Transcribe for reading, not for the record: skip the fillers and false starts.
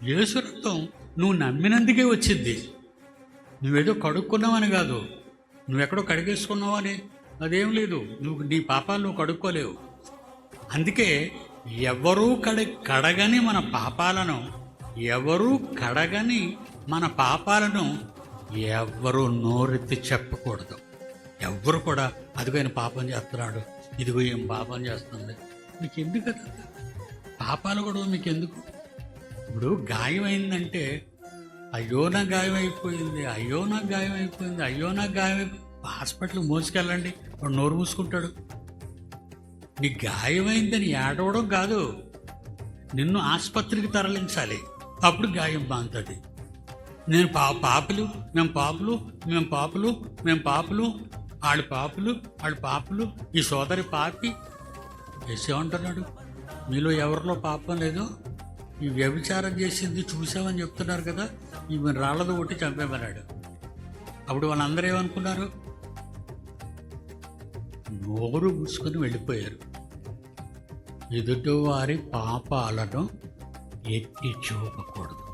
యేసు రక్తం నువ్వు నమ్మినందుకే వచ్చింది. నువ్వేదో కడుక్కున్నావని కాదు, నువ్వెక్కడో కడిగేసుకున్నావని అదేం లేదు. నీ పాపాలు నువ్వు కడుక్కోలేవు. అందుకే ఎవరూ కడగని మన పాపాలను, ఎవరూ కడగని మన పాపాలను ఎవరు నోరెత్తి చెప్పకూడదు. ఎవ్వరు కూడా అదిగో ఆయన పాపం చేస్తున్నాడు, ఇదిగో ఏం పాపం చేస్తుంది, మీకు ఎందుకు కదా పాపాలు కూడా మీకు ఎందుకు? ఇప్పుడు గాయం అయిందంటే అయ్యో నాకు గాయం అయిపోయింది, అయ్యో నాకు గాయం అయిపోయింది, అయ్యో నాకు గాయం అయిపోయింది, హాస్పిటల్కి మోసుకెళ్ళండి, వాడు నోరు మూసుకుంటాడు. నీ గాయమైందని ఏడవడం కాదు, నిన్ను ఆసుపత్రికి తరలించాలి, అప్పుడు గాయం బాగుంటుంది. నేను పాపులు, మేము పాపులు, మేము పాపులు, మేము పాపులు, ఆడు పాపులు, ఆడు పాపులు, ఈ సోదరి పాపి వేసేమంటున్నాడు. మీలో ఎవరిలో పాపం లేదో ఈ వ్యభిచారం చేసింది చూసామని చెప్తున్నారు కదా, ఈమె రాళ్ళతో కొట్టి చంపేమన్నాడు. అప్పుడు వాళ్ళందరూ ఏమనుకున్నారు? నోరు మూసుకొని వెళ్ళిపోయారు. ఎదుటివారి పాపాలను ఎత్తి చూపకూడదు.